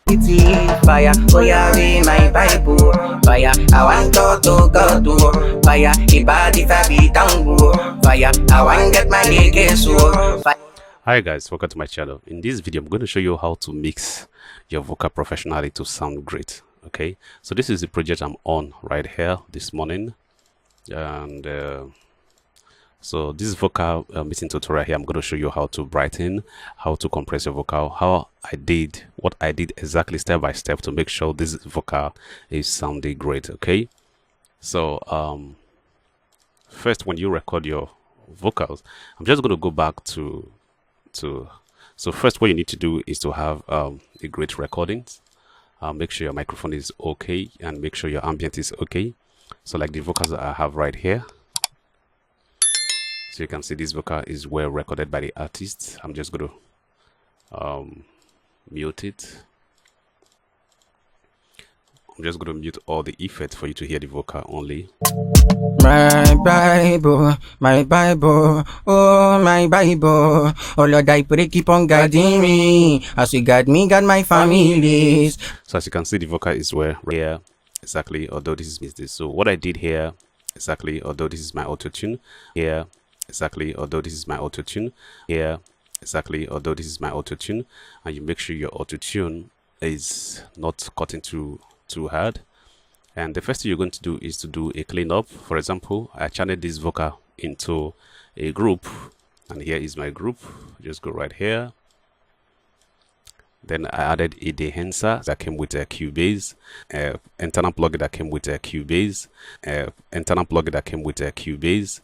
ptich, fire, oh yeah, we my Bible, fire, I want to go to, fire, if I be tango, fire, I want get my leg so, fire. Hi guys, welcome to my channel. In this video I'm going to show you how to mix your vocal professionally to sound great. Okay, so this is the project I'm on right here this morning, and so this vocal mixing tutorial here, I'm going to show you how to brighten, how to compress your vocal, what I did exactly step by step to make sure this vocal is sounding great. Okay, so first, when you record your vocals, I'm just going to go back to so first what you need to do is to have a great recording. Make sure your microphone is okay and make sure your ambient is okay. So like the vocals that I have right here, so you can see this vocal is well recorded by the artist. I'm just going to mute it. I'm just going to mute all the effects for you to hear the vocal only. My Bible, oh my Bible, oh Lord, I pray keep on guiding me, as you guide me, guide my families. So as you can see, the vocal is where here exactly, although this is this. So what I did here exactly, although this is my auto tune here exactly, although this is my auto tune here exactly, although this is my auto tune, and you make sure your auto tune is not cutting too hard. And the first thing you're going to do is to do a cleanup. For example, I channeled this vocal into a group, and here is my group. Just go right here. Then I added a dehancer that came with a cubase, internal plugin that came with a cubase, internal plugin that came with a cubase,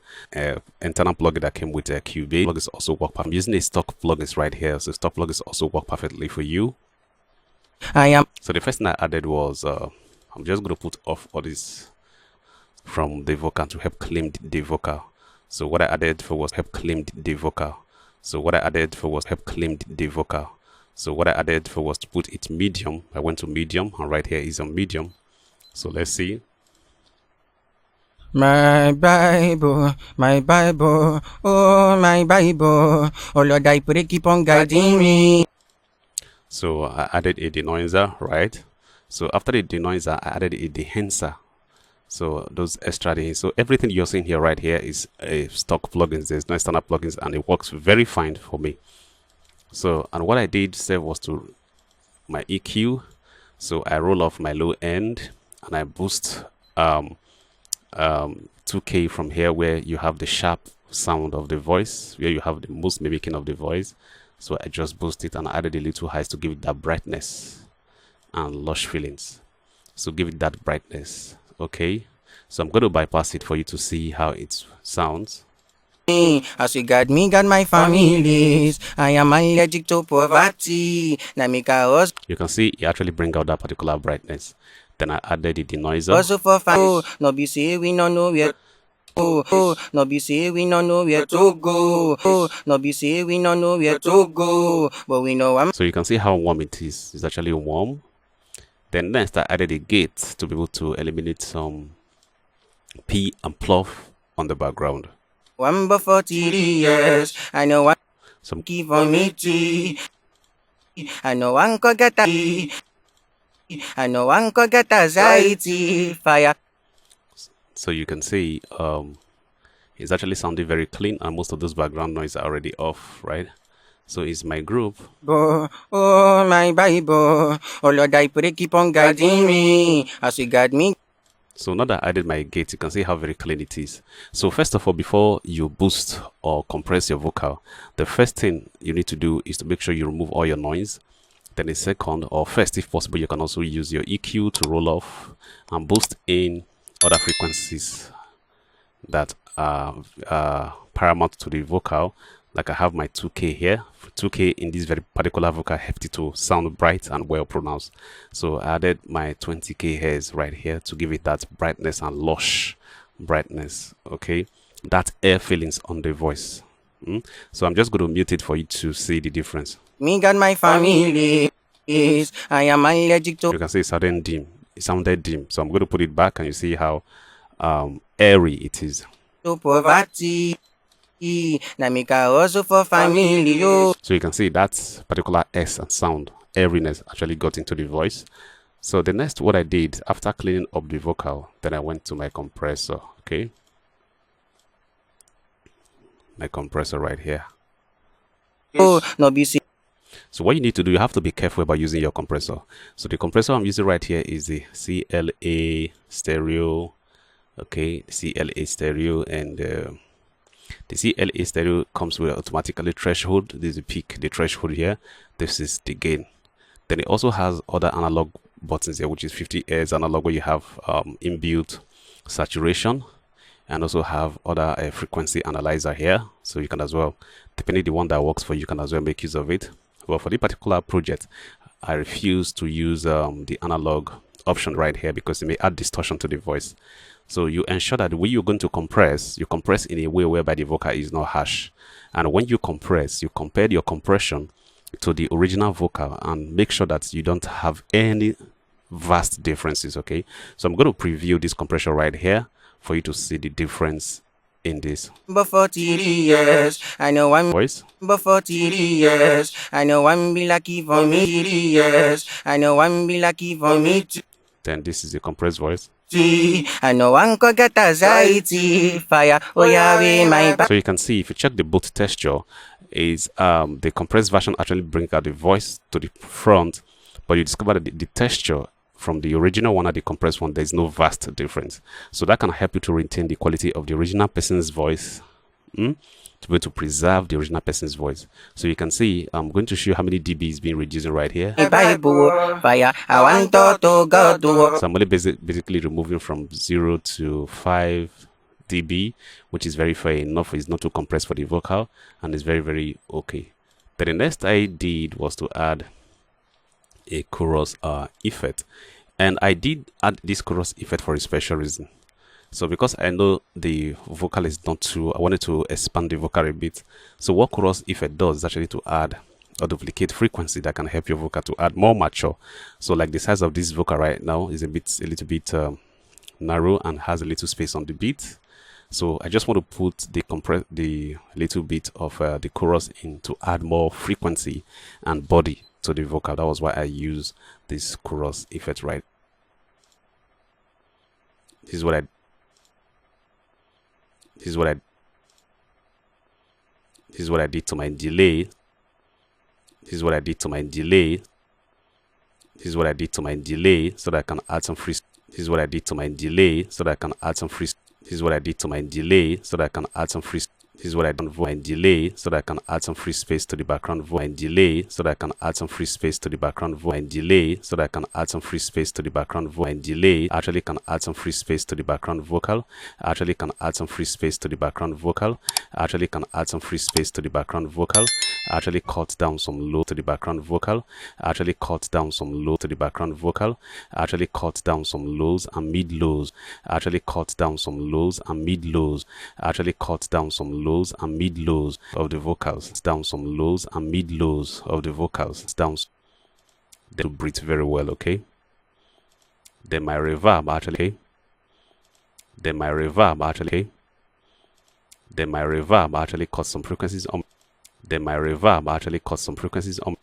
internal plugin that came with a cubase. Plugins also work perfectly. I'm using a stock plugins right here, so stock plugins also work perfectly for you. So the first thing I added was I'm just going to put off all this from the vocal to help clean the vocal. So what I added for was help clean the vocal. So what I added for was help clean the vocal. So what I added for was to put it medium. I went to medium, and right here is on medium. So let's see. My Bible, oh my Bible, oh Lord, I pray keep on guiding me. So I added a denoiser, right? So after the denoiser, I added a dehancer. So those extra things. So everything you're seeing here right here is a stock plugins. There's no external plugins, and it works very fine for me. So, and what I did say was to my EQ. So I roll off my low end and I boost 2K from here, where you have the sharp sound of the voice, where you have the most mimicking of the voice. So I just boost it and added a little highs to give it that brightness and lush feelings. So give it that brightness. Okay, so I'm going to bypass it for you to see how it sounds. As you guide me, guide my families. I am allergic to poverty. You can see it actually bring out that particular brightness. Then I added the denoiser. Also for fun, no be say we no know where. No be say we no know where to go. No be say we no know where to go. But we know I'm. So you can see how warm it is. It's actually warm. Then next I added a gate to be able to eliminate some P and pluff on the background. 1 but 40 years, I know one some key for me tea. I know one could get anxiety fire. So you can see it's actually sounding very clean, and most of those background noise are already off, right? So it's my group. Oh my Bible, oh Lord, I pray keep on guiding me, as you guide me. So now that I added my gate, you can see how very clean it is. So first of all, before you boost or compress your vocal, the first thing you need to do is to make sure you remove all your noise. Then the second, or first if possible, you can also use your EQ to roll off and boost in other frequencies that are paramount to the vocal. Like I have my 2K here. 2K in this very particular vocal helped it to sound bright and well pronounced. So I added my 20K hairs right here to give it that brightness and lush brightness. Okay, that air feelings on the voice. So I'm just going to mute it for you to see the difference. Me got my family. I am allergic to. You can see it sounded dim. It sounded dim. So I'm going to put it back, and you see how airy it is. To poverty. So you can see that particular S and sound airiness actually got into the voice. So the next, what I did after cleaning up the vocal, then I went to my compressor. Okay, my compressor right here. Oh, no be see. So what you need to do, you have to be careful about using your compressor. So the compressor I'm using right here is the CLA stereo. Okay, CLA stereo, and the CLA stereo comes with automatically threshold. This is the peak, the threshold here. This is the gain. Then it also has other analog buttons here, which is 50 Hz analog, where you have inbuilt saturation, and also have other frequency analyzer here. So you can as well, depending on the one that works for you, can as well make use of it. Well, for this particular project, I refuse to use the analog option right here because it may add distortion to the voice. So you ensure that when you're going to compress, you compress in a way whereby the vocal is not harsh. And when you compress, you compare your compression to the original vocal and make sure that you don't have any vast differences. Okay, so I'm going to preview this compression right here for you to see the difference in this. But for years, I know I'm voice. But for years, I know I'm be lucky for me. Years, I know I'm be lucky for me too. Then this is the compressed voice. I know one could get anxiety, fire, oh yeah, my back. So you can see if you check the boot texture, is the compressed version actually brings out the voice to the front, but you discover that the texture from the original one and the compressed one, there's no vast difference. So that can help you to retain the quality of the original person's voice, to be able to preserve the original person's voice. So you can see, I'm going to show you how many dB is being reduced right here. Bible, fire, I want to go. So I'm only basically removing from 0 to 5 dB, which is very fair enough. It's not too compressed for the vocal, and it's very, very okay. But the next I did was to add a chorus effect, and I did add this chorus effect for a special reason. So because I know the vocal is not too, I wanted to expand the vocal a bit. So what chorus effect does is actually to add or duplicate frequency that can help your vocal to add more mature. So like the size of this vocal right now is a little bit narrow and has a little space on the beat. So I just want to put the little bit of the chorus in to add more frequency and body to the vocal. That was why I use this chorus effect right. This is what I did to my delay. This is what I did to my delay. This is what I did to my delay so that I can add some free. This is what I did to my delay so that I can add some free. This is what I did to my delay so that I can add some free. This is what I done for my delay so that I can add some free space to the background voice. Delay so that I can add some free space to the background voice. Delay so that I can add some free space to the background voice. Delay actually can add some free space to the background vocal. Actually can add some free space to the background vocal. Actually can add some free space to the background vocal. Actually cut down some low to the background vocal. Actually cut down some low to the background vocal. Actually cut down some lows and mid lows. Actually cut down some lows and mid lows. Actually cut down some lows and mid lows of the vocals. Down some lows and mid lows of the vocals. Down. They breathe very well, okay? Then my reverb actually. Okay? Then my reverb actually. Okay? Then my reverb actually cut some frequencies on. Then my reverb actually cut some frequencies on.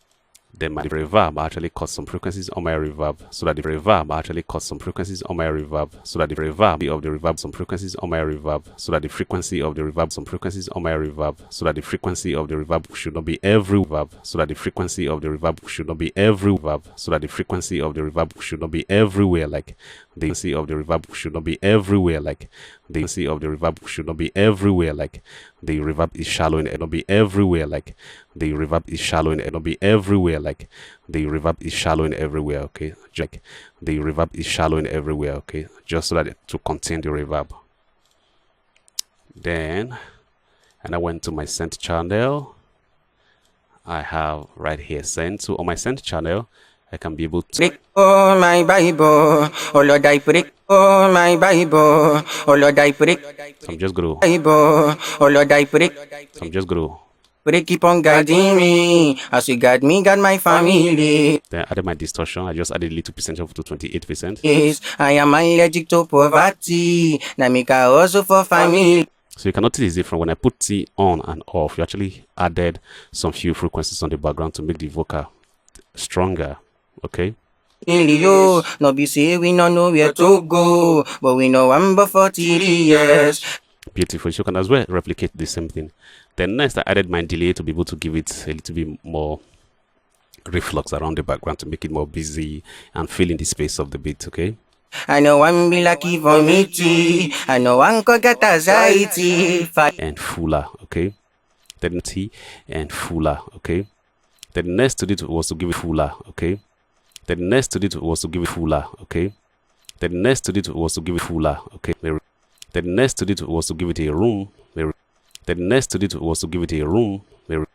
Then my reverb actually cut some frequencies on my reverb, so that the reverb actually cut some frequencies on my reverb, so that the reverb of the reverb some frequencies on my reverb, so that the frequency of the reverb some frequencies on my reverb, so that the frequency of the reverb should not be every reverb, so that the frequency of the reverb should not be every reverb, so that the frequency of the reverb should not be everywhere, like the frequency of the reverb should not be everywhere, like the frequency of the reverb should not be everywhere, like the reverb is shallow and it not be everywhere, like the reverb is shallow and it not be everywhere, like the reverb is shallow and everywhere, okay? Like the reverb is shallow and everywhere, okay? Just so that to contain the reverb. Then, and I went to my send channel. I have right here send. So on my send channel, I can be able to. Oh my Bible, oh Lord I pray. Oh my Bible, oh Lord I pray. So I'm just gonna. Bible, oh Lord I pray. So I'm just gonna. Pray keep on guiding me, as you guide me, guide my family. Then I added my distortion. I just added a little percentage up to 28%. Yes, I am allergic to poverty. Now make a also for family. So you can notice it from when I put T on and off, you actually added some few frequencies on the background to make the vocal stronger. Okay. You no be say we no know where to go, but we know I'm for 30 years. Beautiful. So you can as well replicate the same thing. Then next, I added my delay to be able to give it a little bit more reflux around the background to make it more busy and fill in the space of the beat. Okay. I know I'm be lucky for me tea. I know I'm gonna get anxiety. And fuller. Okay. Then T and fuller. Okay. Then the next to it was to give it fuller. Okay. Then the next to it was to give it fuller. Okay. Then the next to it was to give it fuller. Okay. Then the next to it was to give it a room. Then the next to it was to give it a room. Then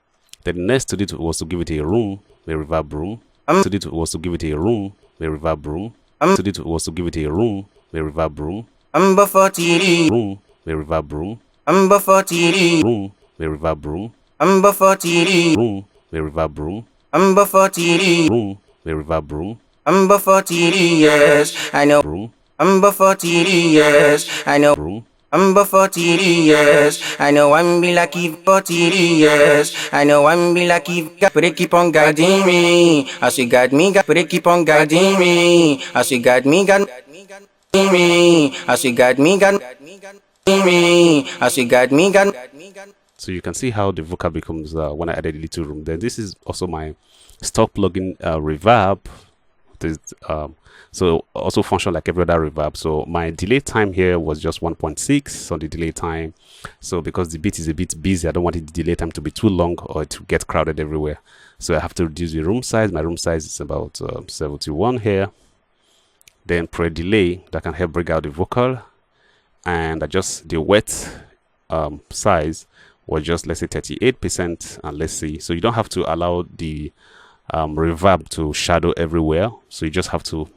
the next to it was to give it a room. A reverb room. To it was to give it a room. A reverb room. To it was to give it a room. A reverb room. I'm for 30 Room. A reverb room. I'm for 30 Room. A reverb room. I'm for 30 Room. A reverb room. I'm for 30 Room. A reverb room. I'm for 30 years. I know Room. I'm for 30 years. I know Room. I'm for 30 years. I know I'm be lucky for 30 years. I know I'm be lucky. But it keep on guiding me. As you guide me, but it keep on guiding me. As you guide me, guide me. As you guide me, guide me. As you guide me, guide. So you can see how the vocal becomes when I added a little room. Then this is also my stock plugin reverb. This, so also function like every other reverb. So my delay time here was just 1.6 on the delay time. So because the beat is a bit busy, I don't want the delay time to be too long or to get crowded everywhere. So I have to reduce the room size. My room size is about 71 here. Then pre-delay that can help bring out the vocal, and adjust the wet size was just, let's say, 38%, and let's see. So you don't have to allow the reverb to shadow everywhere, so you just have to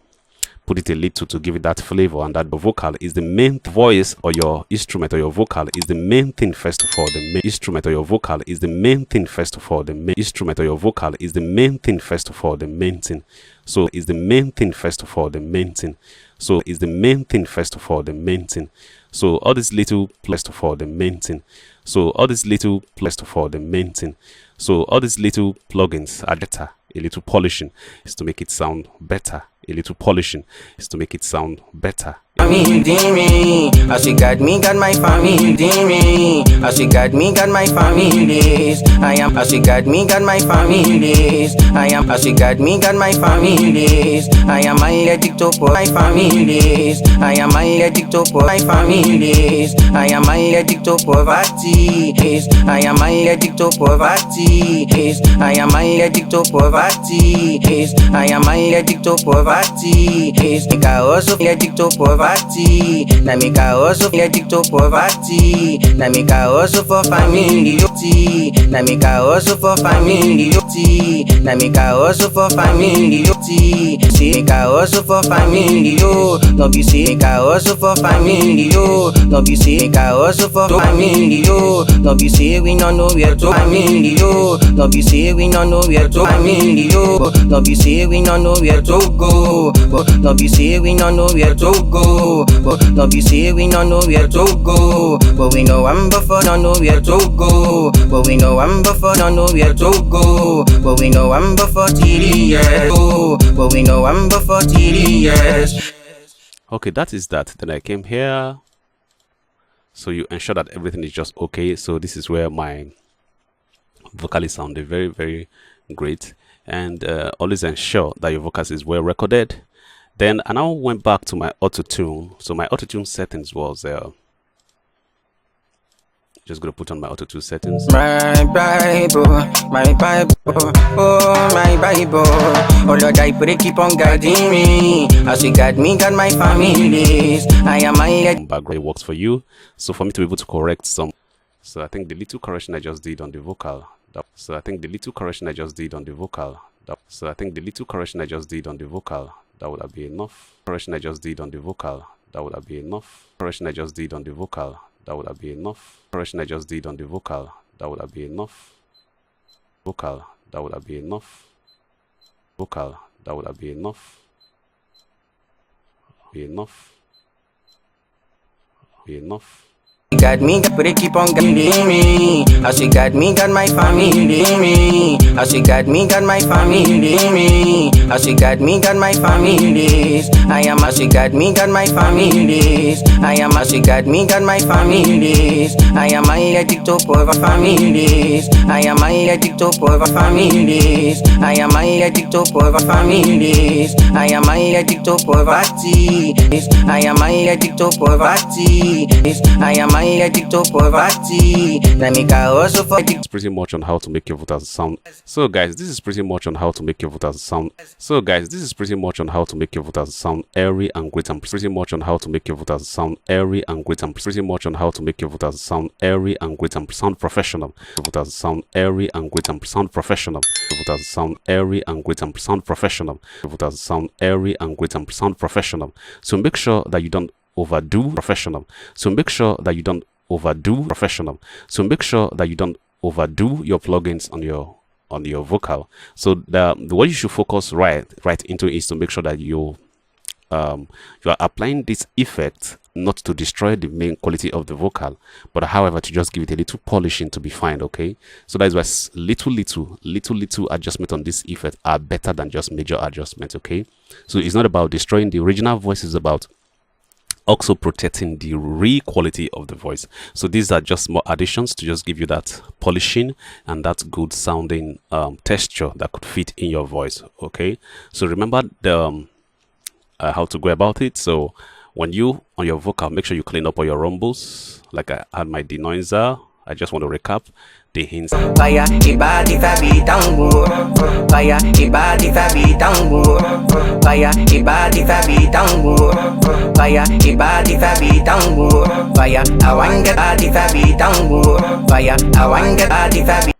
put it a little to give it that flavor, and that the vocal is the main voice, or your instrument or your vocal is the main thing first of all. The main instrument or your vocal is the main thing first of all. The main instrument or your vocal is the main thing first of all. The main thing. So is the main thing first of all. The main thing. So is the main thing first of all. The main thing. So all these little first of all the main thing. So all these little first of all the main thing. So all these little plugins are better. A little polishing is to make it sound better. A little polishing is to make it sound better. Me, as you guide me, got my family. Me, as you guide me, got my families. I am as you guide me, got my families. I am as you guide me, got my families. I am allergic to my families. I am allergic to my families. I am allergic to poverty. I am allergic to poverty. I am allergic to poverty. I am allergic to poverty. Make I also allergic to poverty. Na make I also allergic to poverty. Na make I also for family. Na make I also for family. Na make I also for family. See make I also for family. No be say make I also for family. No be say make I also for family. No be say we no know where to family. No be say we no know where to family. No be say we no know where to go. No be say we no know where to go. No be say we no know where to go. But we know I'm before no know where to go. But we know I'm before no know where to go. But we know I'm before 30 years. But we know I'm before 30 years. Okay, that is that. Then I came here. So you ensure that everything is just okay. So this is where my vocals sounded very, very great. And always ensure that your vocals is well recorded. Then I now went back to my auto-tune. So my auto-tune settings was just gonna put on my auto-tune settings. My Bible, oh my Bible. Oh Lord, I pray keep on guiding me. As you guide me, guide my families. I am my background works for you. So for me to be able to correct some, so I think the little correction I just did on the vocal. So I think the little correction I just did on the vocal. So I think the little correction I just did on the vocal. That would have been enough. Correction I just did on the vocal. That would have been enough. Correction I just did on the vocal. That would have been enough. Correction I just did on the vocal. That would have been enough. Vocal. That would have been enough. Vocal. That would have been enough. Be enough. Be enough. Got me, but they keep on guiding me. As she got me, got my family me. As she got me, got my family me. As she got me, got my families. I am as she got me, got my families. I am as she got me, got my families. I am allergic to poor families. I am allergic to poor families. I am allergic to poor families. I am allergic to poverty. I am allergic to poverty. I am allergic to poverty. Let me go also for it's pretty much on how to make your vocals sound. So guys, this is pretty much on how to make your vocals sound. So guys, this is pretty much on how to make your vocals sound airy and great, and pretty much on how to make your vocals sound airy and great, and pretty much on how to make your vocals sound airy and great and sound professional. Your vocals sound airy and great and sound professional. Your vocals sound airy and great and sound professional. Your vocals sound airy and great and sound professional. So make sure that you don't overdo professional. So make sure that you don't overdo professional. So make sure that you don't overdo your plugins on your vocal. So the what you should focus right into is to make sure that you are applying this effect not to destroy the main quality of the vocal, but however to just give it a little polishing to be fine. Okay, so that's why little adjustment on this effect are better than just major adjustments. Okay, so it's not about destroying the original voice, it's about also protecting the real quality of the voice. So these are just more additions to just give you that polishing and that good sounding texture that could fit in your voice. Okay, so remember the how to go about it. So when you on your vocal, make sure you clean up all your rumbles. Like I had my denoiser. I just want to recap the hints. Fire, ibadi fabi tango. Fire, ibadi fabi tango. Fire, ibadi fabi tango. Fire, ibadi fabi tango. Fire, I want get body fabi tango. Fire, I want get body fabi.